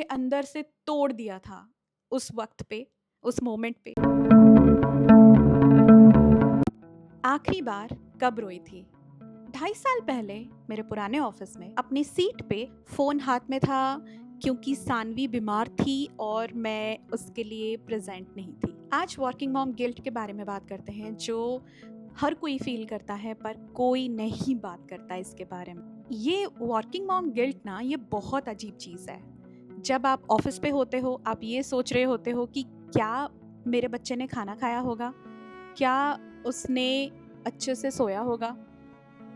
अंदर से तोड़ दिया था उस वक्त पे, उस मोमेंट पे। आखिरी बार कब रोई थी? 2.5 साल पहले मेरे पुराने ऑफिस में अपनी सीट पे फोन हाथ में था, क्योंकि सानवी बीमार थी और मैं उसके लिए प्रेजेंट नहीं थी। आज वर्किंग मॉम गिल्ट के बारे में बात करते हैं, जो हर कोई फील करता है पर कोई नहीं बात करता इसके बारे में। ये वर्किंग मॉम गिल्ट ना, ये बहुत अजीब चीज़ है। जब आप ऑफिस पे होते हो, आप ये सोच रहे होते हो कि क्या मेरे बच्चे ने खाना खाया होगा, क्या उसने अच्छे से सोया होगा,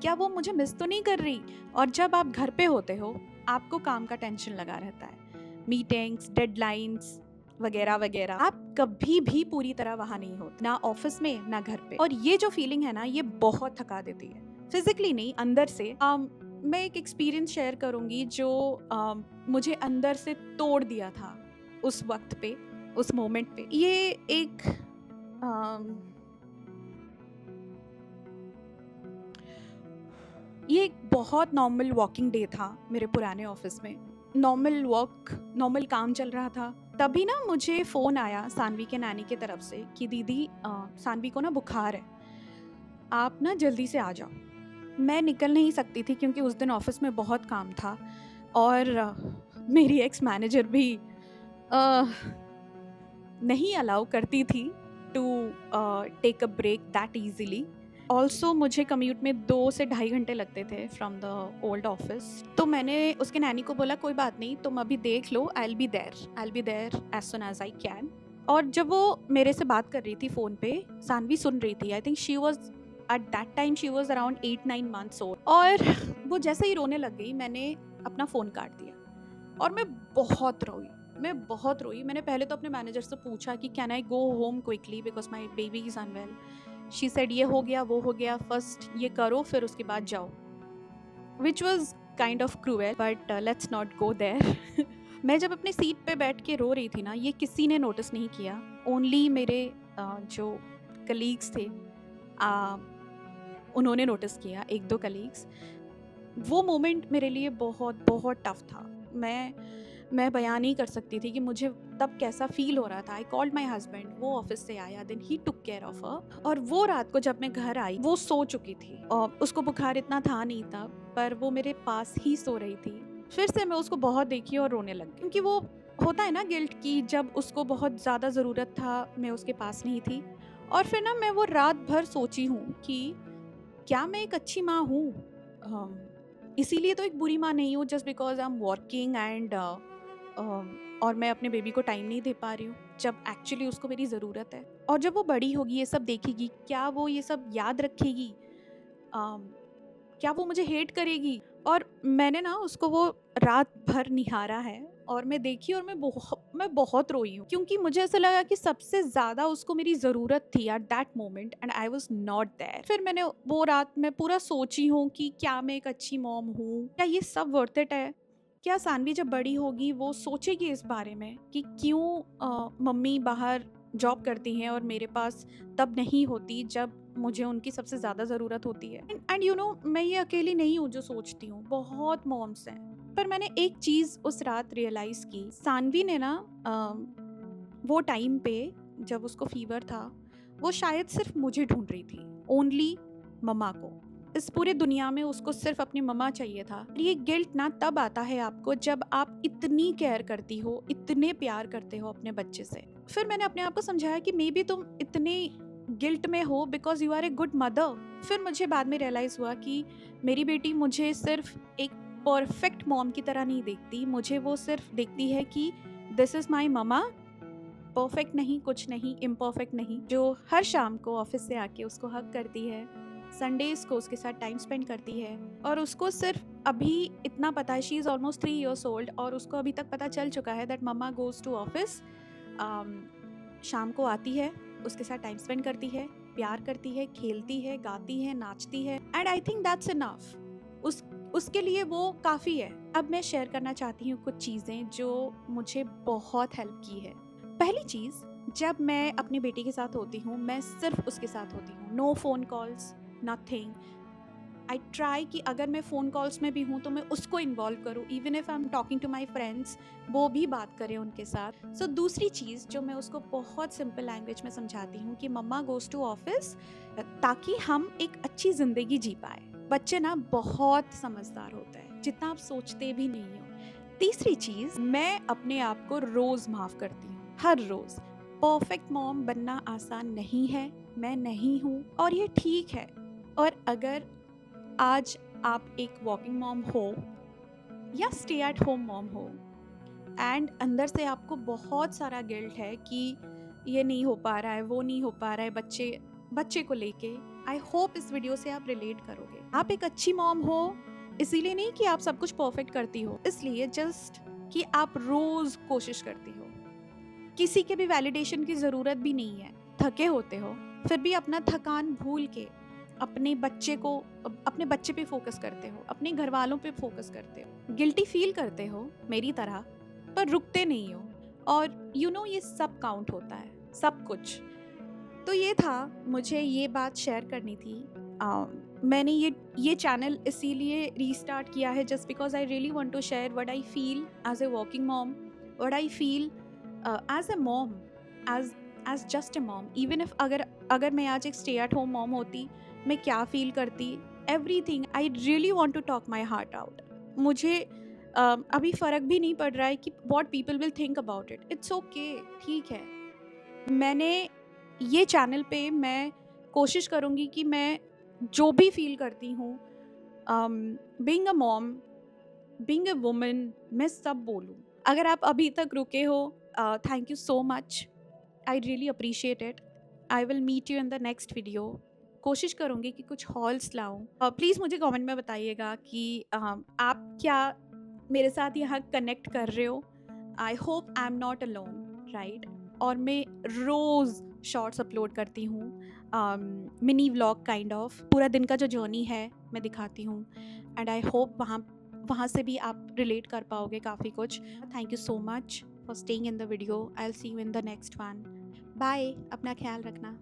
क्या वो मुझे मिस तो नहीं कर रही। और जब आप घर पे होते हो, आपको काम का टेंशन लगा रहता है, मीटिंग्स, डेडलाइंस वगैरह वगैरह। आप कभी भी पूरी तरह वहां नहीं होते, ना ऑफिस में ना घर पे। और ये जो फीलिंग है ना, ये बहुत थका देती है, फिजिकली नहीं, अंदर से। मैं एक एक्सपीरियंस शेयर करूंगी जो मुझे अंदर से तोड़ दिया था उस वक्त पे, उस मोमेंट पे। ये एक बहुत नॉर्मल वॉकिंग डे था मेरे पुराने ऑफिस में। नॉर्मल वॉक, नॉर्मल काम चल रहा था। तभी ना मुझे फ़ोन आया सानवी के नानी की तरफ से कि दीदी, सानवी को ना बुखार है, आप ना जल्दी से आ जाओ। मैं निकल नहीं सकती थी क्योंकि उस दिन ऑफिस में बहुत काम था, और मेरी एक्स मैनेजर भी अ, नहीं अलाउ करती थी to take a break that easily. Also मुझे कम्यूट में 2 से ढाई घंटे लगते थे फ्रॉम द ओल्ड ऑफिस। तो मैंने उसके नैनी को बोला, कोई बात नहीं, तुम अभी देख लो, I will be there as soon as I can. और जब वो मेरे से बात कर रही थी फ़ोन पे, सानवी सुन रही थी। I think she was at that time she was around 8-9 months old. और वो जैसे ही रोने लग गई, मैंने अपना फ़ोन काट दिया और मैं बहुत रोई। मैंने पहले तो अपने मैनेजर से पूछा कि can I go home quickly because my baby is unwell. She said ये हो गया, वो हो गया, फर्स्ट ये करो फिर उसके बाद जाओ, which was kind of cruel, but let's not go there. मैं जब अपनी सीट पे बैठ के रो रही थी ना, ये किसी ने नोटिस नहीं किया। ओनली मेरे जो कलीग्स थे, uh, उन्होंने नोटिस किया, 1-2 कलीग्स। वो मोमेंट मेरे लिए बहुत बहुत टफ था। मैं बयान नहीं कर सकती थी कि मुझे तब कैसा फील हो रहा था। आई कॉल्ड माई हस्बैंड, वो ऑफिस से आया, then he took care of her. और वो रात को जब मैं घर आई, वो सो चुकी थी और उसको बुखार इतना था नहीं था, पर वो मेरे पास ही सो रही थी। फिर से मैं उसको बहुत देखी और रोने लग गई, क्योंकि वो होता है ना गिल्ट की, जब उसको बहुत ज़्यादा ज़रूरत था मैं उसके पास नहीं थी। और फिर ना मैं वो रात भर सोची हूँ कि क्या मैं एक अच्छी माँ हूँ? इसीलिए तो एक बुरी माँ नहीं हूँ, just because I am working and और मैं अपने बेबी को टाइम नहीं दे पा रही हूँ जब एक्चुअली उसको मेरी ज़रूरत है। और जब वो बड़ी होगी, ये सब देखेगी, क्या वो ये सब याद रखेगी? क्या वो मुझे हेट करेगी? और मैंने ना उसको वो रात भर निहारा है, और मैं देखी, और मैं बहुत रोई हूँ, क्योंकि मुझे ऐसा लगा कि सबसे ज़्यादा उसको मेरी ज़रूरत थी at that moment and I was not there. फिर मैंने वो रात में पूरा सोची हूँ कि क्या मैं एक अच्छी मॉम हूँ? क्या ये सब वर्थ इट है? क्या सानवी जब बड़ी होगी वो सोचेगी इस बारे में कि क्यों मम्मी बाहर जॉब करती हैं और मेरे पास तब नहीं होती जब मुझे उनकी सबसे ज़्यादा ज़रूरत होती है। एंड यू नो, मैं ये अकेली नहीं हूँ जो सोचती हूँ, बहुत मॉम्स हैं। पर मैंने एक चीज़ उस रात रियलाइज़ की, सानवी ने ना वो टाइम पे जब उसको फीवर था, वो शायद सिर्फ मुझे ढूंढ रही थी, ओनली मम्मा को। इस पूरे दुनिया में उसको सिर्फ अपनी मम्मा चाहिए था। ये गिल्ट ना तब आता है आपको जब आप इतनी केयर करती हो, इतने प्यार करते हो अपने बच्चे से। फिर मैंने अपने आप को समझाया कि मे बी तुम इतने गिल्ट में हो because you are a good mother. फिर मुझे बाद में रियलाइज़ हुआ कि मेरी बेटी मुझे सिर्फ एक परफेक्ट मॉम की तरह नहीं देखती, मुझे वो सिर्फ देखती है कि this is my mama, perfect नहीं, कुछ नहीं, इम्परफेक्ट नहीं, जो हर शाम को ऑफिस से आके उसको हग करती है, संडेज को उसके साथ टाइम स्पेंड करती है। और उसको सिर्फ अभी इतना पता है, she is almost 3 years old, और उसको अभी तक पता चल चुका है that mama goes to office, शाम को आती है, उसके साथ टाइम स्पेंड करती है, प्यार करती है, खेलती है, गाती है, नाचती है, and I think that's enough. उसके लिए वो काफ़ी है। अब मैं शेयर करना चाहती हूँ कुछ चीज़ें जो मुझे बहुत हेल्प की है। पहली चीज़, जब मैं अपनी बेटी के साथ होती हूँ, मैं सिर्फ उसके साथ होती हूँ, no phone calls, nothing. I try कि अगर मैं फ़ोन कॉल्स में भी हूँ तो मैं उसको इन्वॉल्व करूँ, even if I am talking to my friends, वो भी बात करें उनके साथ। सो दूसरी चीज़ जो मैं उसको बहुत सिंपल लैंग्वेज में समझाती हूँ कि मम्मा गोज़ टू ऑफिस, ताकि हम एक अच्छी ज़िंदगी जी पाए। बच्चे ना बहुत समझदार होते हैं, जितना आप सोचते भी नहीं हो। तीसरी चीज़, मैं अपने आप को रोज़ माफ़ करती हूँ, हर रोज़। परफेक्ट मॉम बनना आसान नहीं है, मैं नहीं हूँ और ये ठीक है। और अगर आज आप एक वर्किंग मॉम हो या स्टे एट होम मॉम हो एंड अंदर से आपको बहुत सारा गिल्ट है कि ये नहीं हो पा रहा है, वो नहीं हो पा रहा है, बच्चे बच्चे को लेके, आई होप इस वीडियो से आप रिलेट करोगे। आप एक अच्छी मॉम हो इसीलिए नहीं कि आप सब कुछ परफेक्ट करती हो, इसलिए जस्ट कि आप रोज कोशिश करती हो। किसी के भी वैलिडेशन की ज़रूरत भी नहीं है। थके होते हो, फिर भी अपना थकान भूल के अपने बच्चे पे फ़ोकस करते हो, अपने घरवालों पे फ़ोकस करते हो। गिल्टी फ़ील करते हो मेरी तरह, पर रुकते नहीं हो और ये सब काउंट होता है, सब कुछ। तो ये था, मुझे ये बात शेयर करनी थी। मैंने ये चैनल इसीलिए रीस्टार्ट किया है just because I really want to share what I feel as a working mom, what I feel as a mom, as just a mom. Even if अगर मैं आज एक स्टे एट होम मॉम होती, मैं क्या feel करती, everything I really want to talk my heart out. मुझे अभी फ़र्क भी नहीं पड़ रहा है कि what people will think about it. It's okay, ठीक है। मैंने ये चैनल पे मैं कोशिश करूँगी कि मैं जो भी फ़ील करती हूँ, being a mom, being a woman, मैं सब बोलूँ। अगर आप अभी तक रुके हो, thank you so much. I really appreciate it. I will meet you in the next video. कोशिश करूँगी कि कुछ हॉल्स लाऊँ। प्लीज़ मुझे कमेंट में बताइएगा कि आप क्या मेरे साथ यहाँ कनेक्ट कर रहे हो। I hope I am not alone, right? और मैं रोज़ शॉर्ट्स अपलोड करती हूँ, मिनी व्लॉग काइंड ऑफ। पूरा दिन का जो जर्नी है मैं दिखाती हूँ एंड आई होप वहाँ वहाँ से भी आप रिलेट कर पाओगे काफ़ी कुछ। Thank you so much for staying in the video. I will see you in the next one. Bye, अपना ख्याल रखना।